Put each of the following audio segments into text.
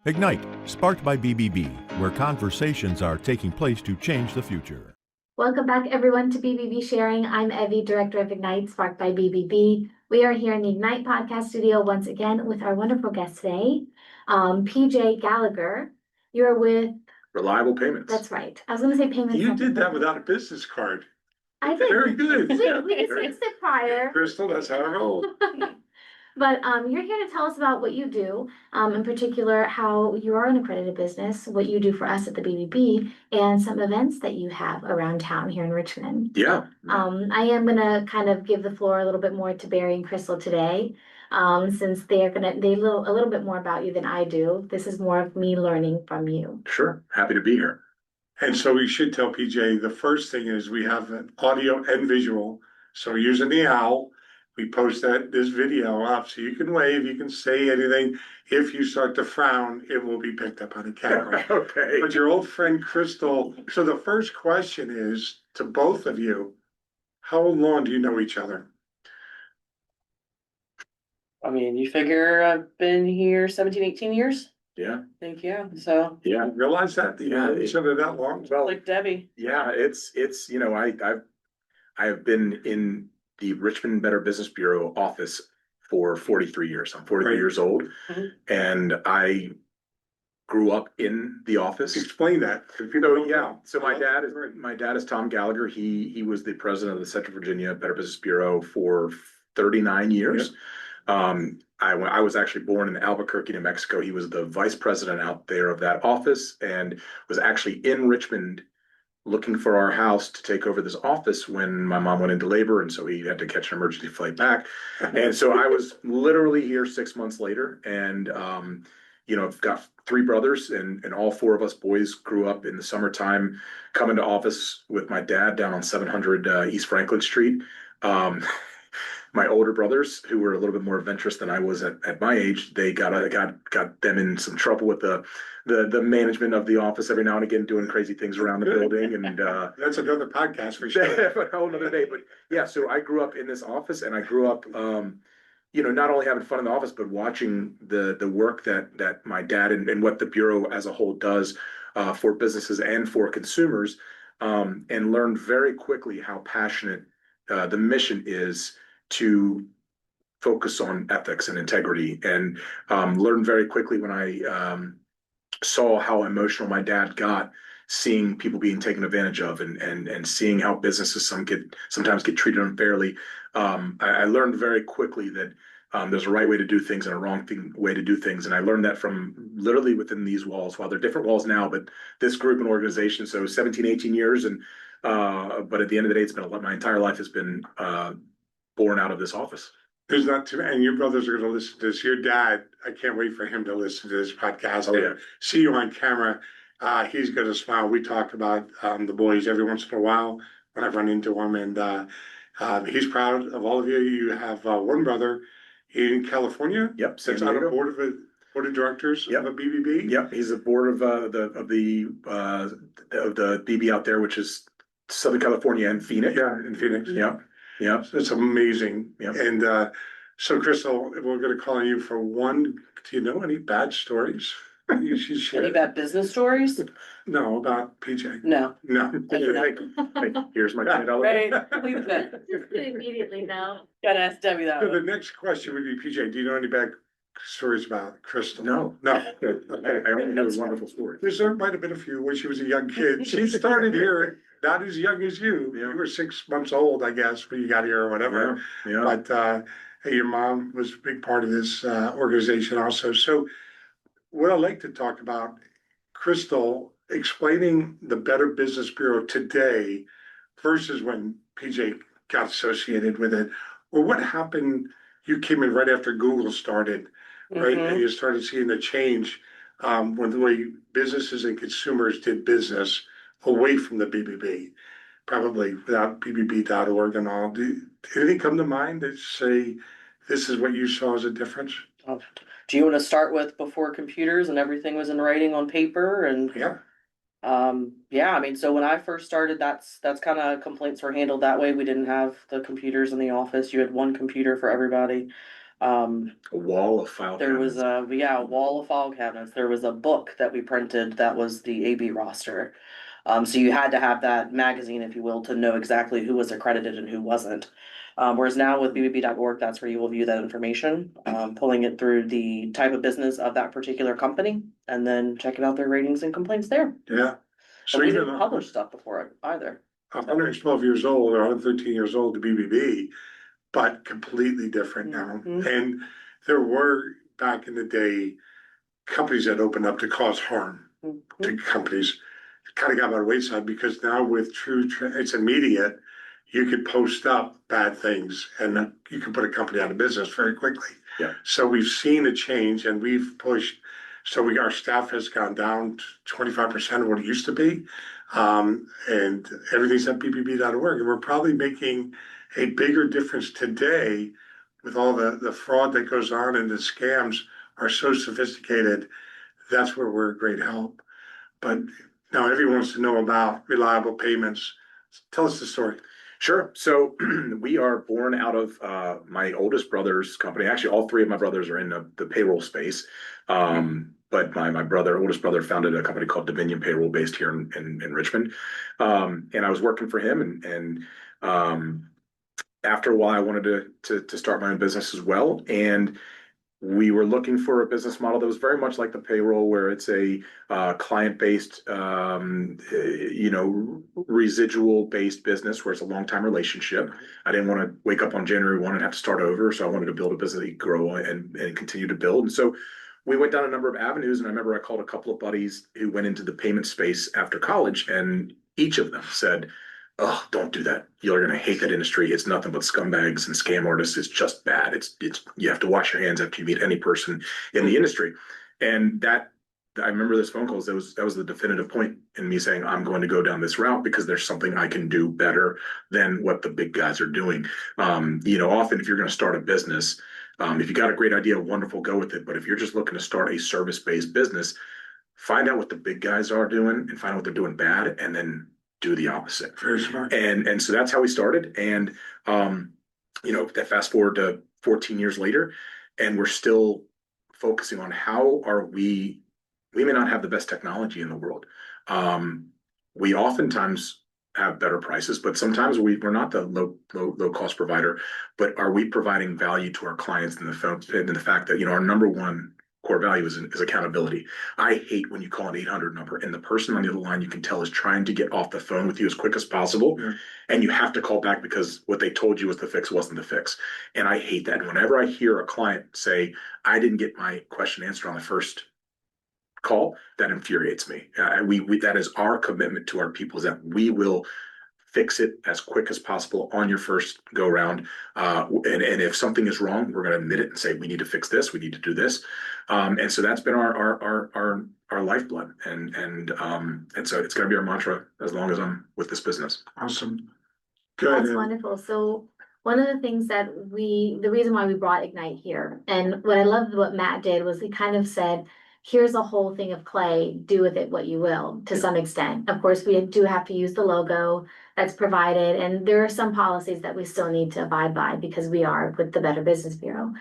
Ignite, sparked by BBB, where conversations are taking place to change the future. Welcome back, everyone, to BBB Sharing. I'm Evie, Director of Ignite, sparked by BBB. We are here in the Ignite podcast studio once again with our wonderful guest today, PJ Gallagher. You're with Reliable Payments. That's right. I was going to say payments. You did that without a business card. I did. Very good. We discussed it prior. Crystal, that's how I roll. But you're here to tell us about what you do, in particular, how you are an accredited business, what you do for us at the BBB, and some events that you have around town here in Richmond. Yeah. I am going to kind of give the floor a little bit more to Barry and Crystal today, since they know a little bit more about you than I do. This is more of me learning from you. Sure. Happy to be here. And so we should tell PJ, the first thing is we have an audio and visual. So we're using the owl. We post this video up so you can wave, you can say anything. If you start to frown, it will be picked up on the camera. Okay. But your old friend Crystal, so the first question is to both of you, how long do you know each other? I mean, you figure I've been here 17, 18 years? Yeah. I think, yeah, so. Yeah. Realize that you know each other that long? Well, Like Debbie. yeah, it's I have been in the Richmond Better Business Bureau office for 43 years. I'm 43 Right. years old, Mhm. and I grew up in the office. Explain that. If you So don't yeah, know. so my dad is Tom Gallagher. He was the president of the Central Virginia Better Business Bureau for 39 years. I was actually born in Albuquerque, New Mexico. He was the vice president out there of that office and was actually in Richmond looking for our house to take over this office when my mom went into labor, and so he had to catch an emergency flight back. And so I was literally here 6 months later, and I've got three brothers, and all four of us boys grew up in the summertime coming to office with my dad down on 700 East Franklin Street. My older brothers, who were a little bit more adventurous than I was at my age, they got them in some trouble with the management of the office every now and again, doing crazy things around the building. And That's another podcast for sure. a whole nother day. But yeah, so I grew up in this office, and I grew up not only having fun in the office, but watching the work that my dad and what the Bureau as a whole does for businesses and for consumers, and learned very quickly how passionate the mission is to focus on ethics and integrity, and learned very quickly when I saw how emotional my dad got seeing people being taken advantage of, and seeing how businesses sometimes get treated unfairly. I learned very quickly that there's a right way to do things and a wrong way to do things. And I learned that from literally within these walls. Well, they're different walls now, but this group and organization, so 17, 18 years. And but at the end of the day, it's been my entire life has been born out of this office. There's not too, and your brothers are going to listen to this. Your dad, I can't wait for him to listen to this podcast. Oh, yeah. See you on camera. He's going to smile. We talk about the boys every once in a while when I run into him, and he's proud of all of you. You have one brother in California. Yep. Sits on a board of directors Yep. of a BBB. Yep. He's a board of the BB out there, which is Southern California and Phoenix. Yeah, in Phoenix. Yeah. Yeah. It's amazing. Yep. And so, Crystal, we're going to call on you for one. Do you know any bad stories you should share? Any bad business stories? No, about PJ. No. No. Here's my $20. Right, leave that. Immediately, no. Gotta ask Debbie that So the one. next question would be, PJ, do you know any bad stories about Crystal? No. No. Good. I only know wonderful stories. There might have been a few when she was a young kid. She started here not as young as you. Yeah. You were 6 months old, I guess, when you got here or whatever. Yeah. But your mom was a big part of this organization also. So what I'd like to talk about, Crystal, explaining the Better Business Bureau today versus when PJ got associated with it, or what happened. You came in right after Google started, right? Mhm. And you started seeing the change when the way businesses and consumers did business away from the BBB, probably without BBB.org and all. Did anything come to mind that say this is what you saw as a difference? Do you wanna start with before computers and everything was in writing on paper and? Yeah. Yeah, I mean, so when I first started, that's kind of complaints were handled that way. We didn't have the computers in the office. You had one computer for everybody. A wall of file There was cabinets. a wall of file cabinets. There was a book that we printed that was the AB roster. So you had to have that magazine, if you will, to know exactly who was accredited and who wasn't. Whereas now with bbb.org, that's where you will view that information, pulling it through the type of business of that particular company, and then checking out their ratings and complaints there. Yeah. So And we even didn't publish stuff before it either. 112 years old or 113 years old to BBB, but completely different now. Mhm. And there were back in the day companies that opened up to cause harm to Mhm. companies. Kind of got by the wayside because now with it's immediate. You could post up bad things and you can put a company out of business very quickly. Yeah. So we've seen a change and we've pushed. So our staff has gone down to 25% of what it used to be. And everything's at bbb.org. And we're probably making a bigger difference today with all the fraud that goes on and the scams are so sophisticated. That's where we're a great help. But now everyone wants to know about reliable payments. Tell us the story. Sure. So we are born out of my oldest brother's company. Actually, all three of my brothers are in the payroll space. But my oldest brother, founded a company called Dominion Payroll based here in Richmond. And I was working for him. And after a while, I wanted to start my own business as well. And we were looking for a business model that was very much like the payroll, where it's a client-based, residual-based business where it's a long-time relationship. I didn't want to wake up on January 1 and have to start over, so I wanted to build a business that could grow and continue to build. And so we went down a number of avenues, and I remember I called a couple of buddies who went into the payment space after college, and each of them said, "Oh, don't do that. You're going to hate that industry. It's nothing but scumbags and scam artists. It's just bad. It's you have to wash your hands after you meet any person in the industry." And that I remember those phone calls. That was the definitive point in me saying I'm going to go down this route because there's something I can do better than what the big guys are doing. Often if you're going to start a business, if you got a great idea, wonderful, go with it. But if you're just looking to start a service-based business, find out what the big guys are doing and find out what they're doing bad, and then do the opposite. Very smart. And so that's how we started. And that fast forward to 14 years later, and we're still focusing on how are we may not have the best technology in the world. We oftentimes have better prices, but sometimes we're not the low cost provider. But are we providing value to our clients in the fact that our number one core value is accountability. I hate when you call an 800 number and the person on the other line you can tell is trying to get off the phone with you as quick as possible. Yeah. And you have to call back because what they told you was the fix wasn't the fix. And I hate that. And whenever I hear a client say, I didn't get my question answered on the first call, that infuriates me. We that is our commitment to our people, is that we will fix it as quick as possible on your first go round. And if something is wrong, we're going to admit it and say, we need to fix this. We need to do this. And so that's been our lifeblood. And so it's going to be our mantra as long as I'm with this business. Awesome. Good. That's wonderful. So one of the things that the reason why we brought Ignite here, and what I loved what Matt did was he kind of said, here's a whole thing of clay, do with it what you will, to some extent. Of course, we do have to use the logo that's provided, and there are some policies that we still need to abide by because we are with the Better Business Bureau.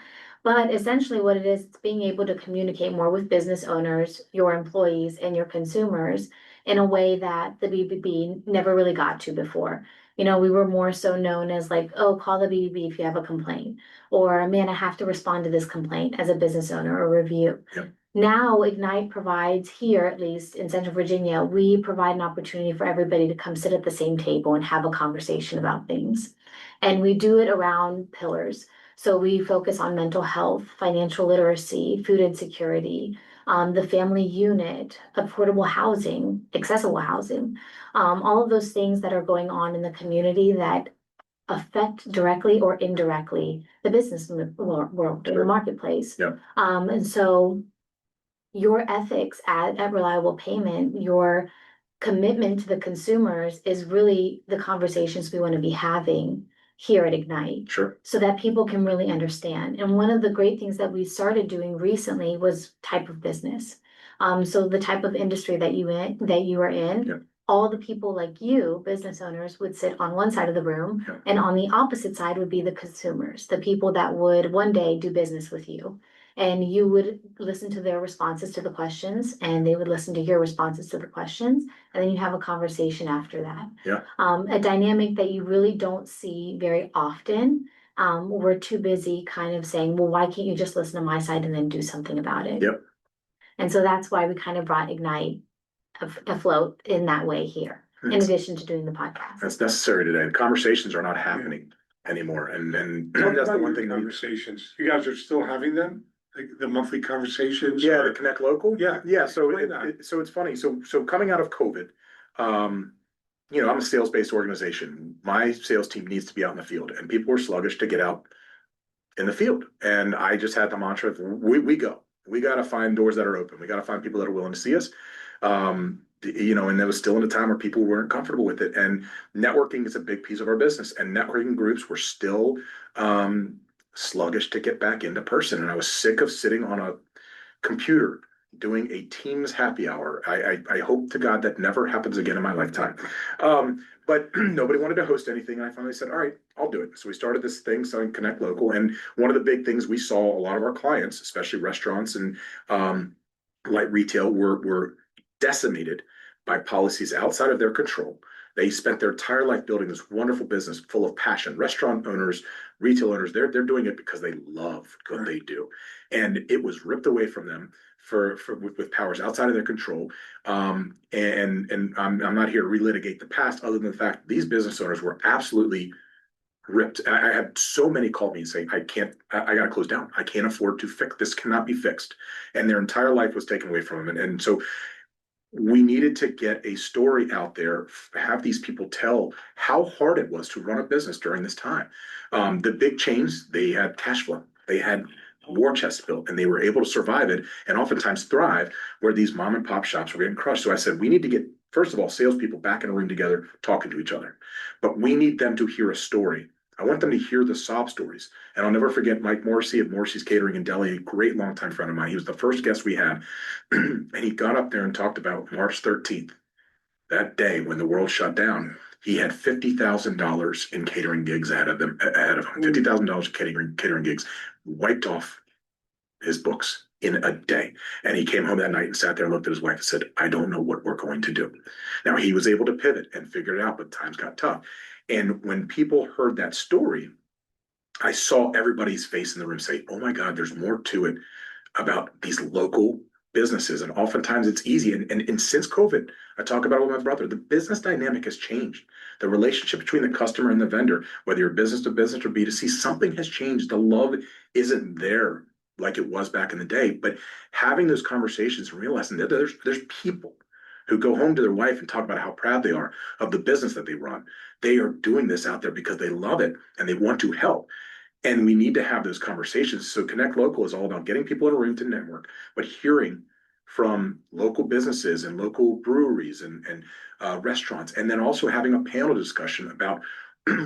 But essentially what it is, it's being able to communicate more with business owners, your employees, and your consumers in a way that the BBB never really got to before. We were more so known as like, oh, call the BBB if you have a complaint, or man, I have to respond to this complaint as a business owner or review. Yep. Now Ignite provides here, at least in Central Virginia, we provide an opportunity for everybody to come sit at the same table and have a conversation about things. And we do it around pillars. So we focus on mental health, financial literacy, food insecurity, the family unit, affordable housing, accessible housing, all of those things that are going on in the community that affect directly or indirectly the business world, the marketplace. Yep. And so your ethics at Reliable Payment, your commitment to the consumers is really the conversations we want to be having here at Ignite. Sure. So that people can really understand. And one of the great things that we started doing recently was type of business. So the type of industry that you are in, Yep. all the people like you, business owners, would sit on one side of the room, Yeah. and on the opposite side would be the consumers, the people that would one day do business with you. And you would listen to their responses to the questions, and they would listen to your responses to the questions, and then you have a conversation after that. Yeah. A dynamic that you really don't see very often. We're too busy kind of saying, well, why can't you just listen to my side and then do something about it? Yep. And so that's why we kind of brought Ignite afloat in that way here, in It's- addition to doing the podcast. That's necessary today. Conversations are not happening anymore, and Talk that's the about one your thing. conversations. You guys are still having them, like the monthly conversations? Yeah, or- the Connect Local. Yeah. Yeah. So Explain that. so it's funny. So coming out of COVID, I'm a sales-based organization. My sales team needs to be out in the field, and people were sluggish to get out in the field. And I just had the mantra of we go. We got to find doors that are open. We got to find people that are willing to see us. And that was still in a time where people weren't comfortable with it. And networking is a big piece of our business. And networking groups were still sluggish to get back into person. And I was sick of sitting on a computer doing a Teams happy hour. I hope to God that never happens again in my lifetime. But nobody wanted to host anything. And I finally said, all right, I'll do it. So we started this thing, selling Connect Local. And one of the big things we saw a lot of our clients, especially restaurants and light retail, were decimated by policies outside of their control. They spent their entire life building this wonderful business full of passion. Restaurant owners, retail owners, they're doing it because they love what they do. And it was ripped away from them with powers outside of their control. And I'm not here to relitigate the past, other than the fact these business owners were absolutely ripped. I had so many call me and say, I gotta close down. I can't afford to fix this, cannot be fixed. And their entire life was taken away from them. And so we needed to get a story out there, have these people tell how hard it was to run a business during this time. The big chains, they had cash flow, they had war chest built, and they were able to survive it and oftentimes thrive, where these mom and pop shops were getting crushed. So I said, we need to get, first of all, salespeople back in a room together talking to each other, but we need them to hear a story. I want them to hear the sob stories. And I'll never forget Mike Morrissey of Morrissey's Catering in Delhi, a great longtime friend of mine. He was the first guest we had. And he got up there and talked about March 13th, that day when the world shut down. He had $50,000 in catering gigs ahead of him. $50,000 in catering gigs wiped off his books in a day. And he came home that night and sat there and looked at his wife and said, I don't know what we're going to do. Now, he was able to pivot and figure it out, but times got tough. And when people heard that story, I saw everybody's face in the room say, oh my God, there's more to it about these local businesses. And oftentimes it's easy. And since COVID, I talk about it with my brother, the business dynamic has changed. The relationship between the customer and the vendor, whether you're business to business or B2C, something has changed. The love isn't there like it was back in the day. But having those conversations and realizing that there's people who go home to their wife and talk about how proud they are of the business that they run. They are doing this out there because they love it and they want to help. And we need to have those conversations. So Connect Local is all about getting people in a room to network, but hearing from local businesses and local breweries and restaurants, and then also having a panel discussion about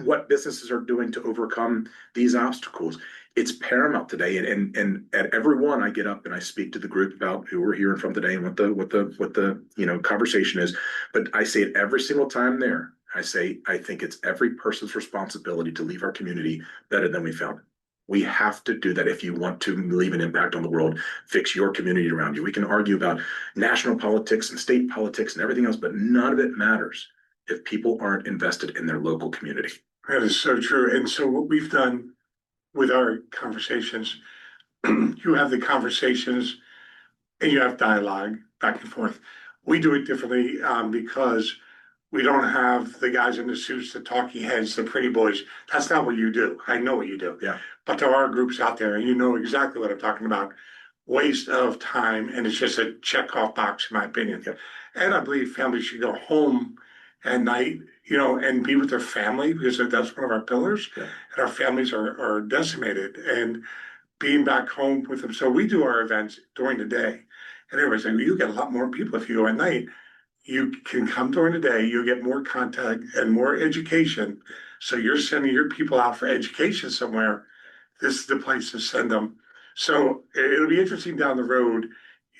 what businesses are doing to overcome these obstacles. It's paramount today. And at every one, I get up and I speak to the group about who we're hearing from today and what the conversation is. But I say it every single time there. I say, I think it's every person's responsibility to leave our community better than we found it. We have to do that if you want to leave an impact on the world, fix your community around you. We can argue about national politics and state politics and everything else, but none of it matters if people aren't invested in their local community. That is so true. And so what we've done with our conversations, you have the conversations and you have dialogue back and forth. We do it differently because we don't have the guys in the suits, the talking heads, the pretty boys. That's not what you do. I know what you do. Yeah. But there are groups out there, and you know exactly what I'm talking about. Waste of time, and it's just a check off box, in my opinion. Yeah. And I believe families should go home at night, and be with their family, because that's one of our pillars. Yeah. And our families are decimated, and being back home with them. So we do our events during the day, and everybody's like, well, you get a lot more people if you go at night. You can come during the day, you get more contact and more education. So you're sending your people out for education somewhere. This is the place to send them. So it'll be interesting down the road.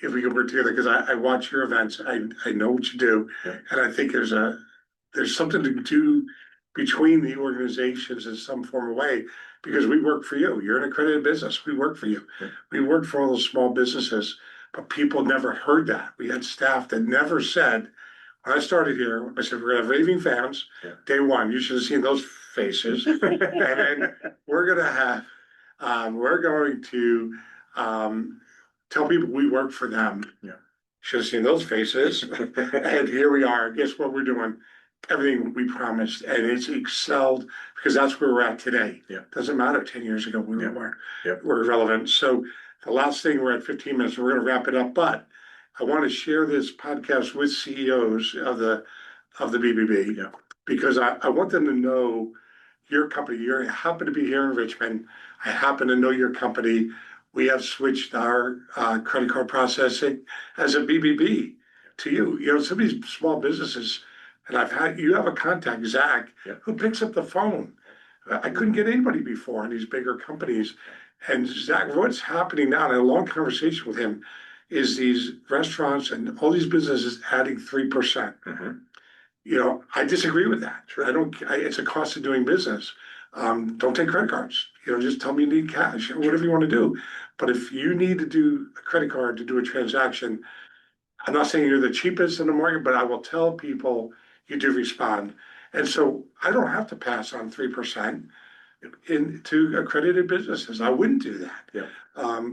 if we could work together, because I watch your events, I know what you do. Yeah. And I think there's something to do between the organizations in some form of way, because we work for you. You're an accredited business. We work for you. Yeah. We work for all those small businesses, but people never heard that. We had staff that never said, when I started here, I said, we're gonna have raving fans. Yeah. Day one, you should have seen those faces. And then we're gonna have, we're going to, tell people we work for them. Yeah. Should have seen those faces. And here we are. Guess what we're doing? Everything we promised, and it's excelled, because that's where we're at today. Yeah. Doesn't matter 10 years ago, we Yeah. weren't. Yeah. We're irrelevant. So the last thing, we're at 15 minutes, we're gonna wrap it up, but I want to share this podcast with CEOs of the BBB. Yeah. Because I want them to know your company. You happen to be here in Richmond. I happen to know your company. We have switched our credit card processing as a BBB to you. You know, some of these small businesses, and you have a contact, Zach, Yeah. who picks up the phone. I couldn't get anybody before in these bigger companies. And Zach, what's happening now, and I had a long conversation with him, is these restaurants and all these businesses adding 3%. Mhm. You know, I disagree with that. Sure. It's a cost of doing business. Don't take credit cards. You know, just tell me you need cash, or whatever you want to do. But if you need to do a credit card to do a transaction, I'm not saying you're the cheapest in the market, but I will tell people you do respond. And so I don't have to pass on 3% into accredited businesses. I wouldn't do that. Yeah.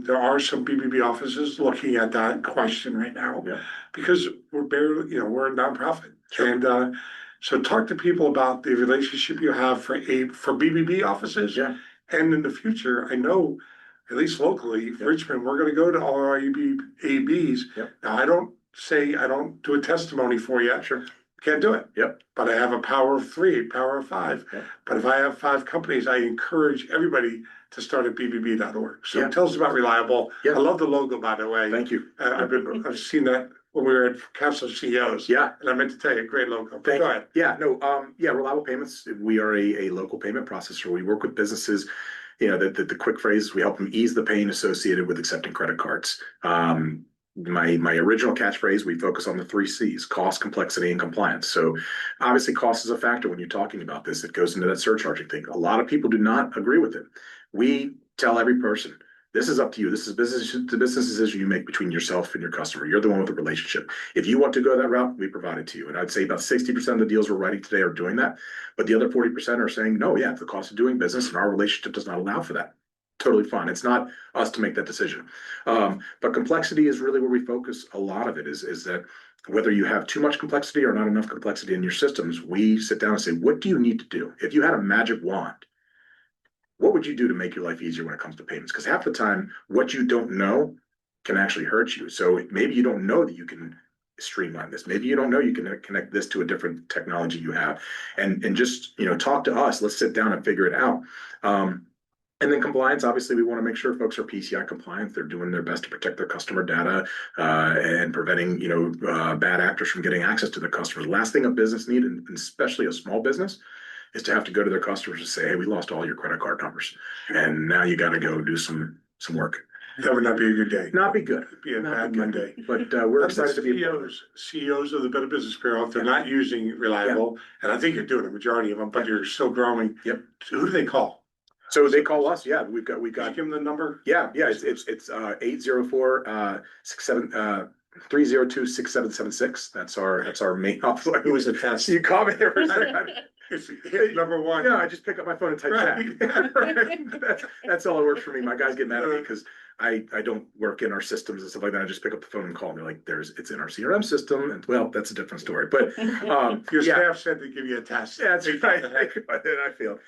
There are some BBB offices looking at that question right now. Yeah. Because we're barely, you know, we're a nonprofit. Sure. And so talk to people about the relationship you have for BBB offices. Yeah. And in the future, I know, at least locally, Yep. Richmond, we're gonna go to all our ABs. Yep. Now, I don't do a testimony for you. Sure. Can't do it. Yep. But I have a power of 3, power of 5. Yep. But if I have 5 companies, I encourage everybody to start at bbb.org. So Yeah. tell us about Reliable. Yeah. I love the logo, by the way. Thank you. I've seen that when we were at Council of CEOs. Yeah. And I meant to tell you, great logo. But Thank go you. ahead. Yeah, no, Reliable Payments, we are a local payment processor. We work with businesses, you know, the quick phrase is we help them ease the pain associated with accepting credit cards. My original catchphrase, we focus on the 3 C's: cost, complexity, and compliance. So obviously cost is a factor when you're talking about this. It goes into that surcharging thing. A lot of people do not agree with it. We tell every person, this is up to you. This is business decision you make between yourself and your customer. You're the one with the relationship. If you want to go that route, we provide it to you. And I'd say about 60% of the deals we're writing today are doing that. But the other 40% are saying, no, yeah, it's the cost of doing business, and our relationship does not allow for that. Totally fine. It's not us to make that decision. But complexity is really where we focus. A lot of it is that whether you have too much complexity or not enough complexity in your systems, we sit down and say, what do you need to do? If you had a magic wand, what would you do to make your life easier when it comes to payments? Because half the time, what you don't know can actually hurt you. So maybe you don't know that you can streamline this. Maybe you don't know you can connect this to a different technology you have, and just, you know, talk to us. Let's sit down and figure it out. And then compliance, obviously, we want to make sure folks are PCI compliant. They're doing their best to protect their customer data and preventing, you know, bad actors from getting access to their customers. Last thing a business needs, and especially a small business, is to have to go to their customers and say, hey, we lost all your credit card numbers, and now you got to go do some work. That would not be a good day. Not be good. It'd be a Not bad be good. Monday. But we're That's excited to be CEOs of the Better Business Bureau. If they're not using Reliable, and I think you're doing a majority of them, but you're still growing. Yep. Who do they call? So they call us. Yeah, we've got. Give them the number. Yeah. It's 804 302-6776. That's our main office. It was a test. You call me there for a second. It's hit number 1. Yeah, I just pick up my phone and type Right. Jack. That's all that works for me. My guys get mad at me because I don't work in our systems and stuff like that. I just pick up the phone and call. And they're like, it's in our CRM system. And well, that's a different story. But Your yeah. staff said to give you a test. Yeah, that's right. I feel.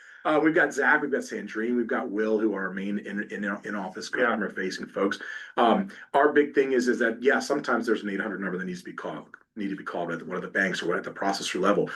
We've got Zach, we've got Sandrine, we've got Will, who are our main in office customer facing folks. Our big thing is that sometimes there's an 800 number that needs to be called at one of the banks or at the processor level.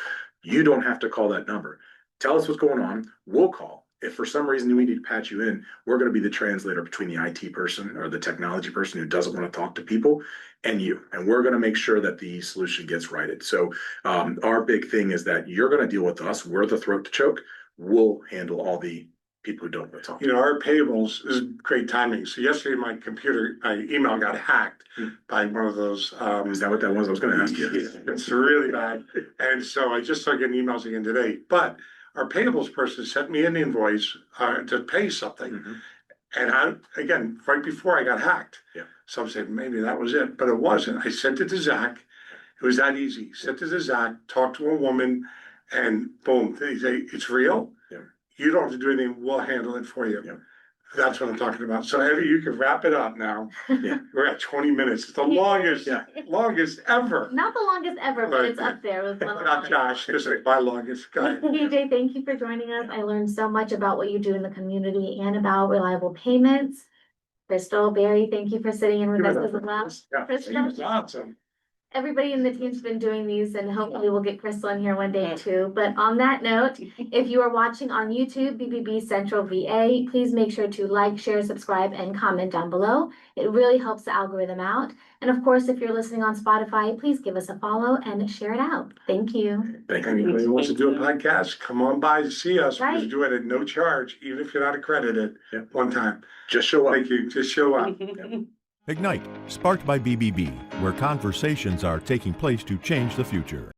You don't have to call that number. Tell us what's going on. We'll call. If for some reason we need to patch you in, we're going to be the translator between the IT person or the technology person who doesn't want to talk to people and you. And we're going to make sure that the solution gets righted. So our big thing is that you're going to deal with us. We're the throat to choke. We'll handle all the people who don't want to talk. You know, our payables is great timing. So yesterday, my email got hacked by one of those. Is that what that was? I was going to ask you. It's really bad. And so I just started getting emails again today. But our payables person sent me an invoice to pay something. Mhm. And again, right before I got hacked. Yeah. So I'm saying maybe that was it, but it wasn't. I sent it to Zach. It was that easy. Sent it to Zach, talked to a woman, and boom, they say, it's real. Yeah. You don't have to do anything. We'll handle it for you. Yeah. That's what I'm talking about. So Evie, you can wrap it up now. Yeah. We're at 20 minutes. It's the longest, Yeah. longest ever. Not the longest ever, but it's up there with one of Not the Josh, this is my longest guy. PJ, thank you for joining us. I learned so much about what you do in the community and about reliable payments. Crystal, Barry, thank you for sitting in with us as well. Yeah. Crystal, It's awesome. everybody in the team's been doing these and hopefully we'll get Crystal in here one day too. But on that note, if you are watching on YouTube, BBB Central VA, please make sure to like, share, subscribe, and comment down below. It really helps the algorithm out. And of course, if you're listening on Spotify, please give us a follow and share it out. Thank you. Thank Anybody you. who wants to do a podcast, come on by to see us. We Right. do it at no charge, even if you're not accredited, Yeah. one time. Just show up. Thank you, just show up. Ignite, sparked by BBB, where conversations are taking place to change the future.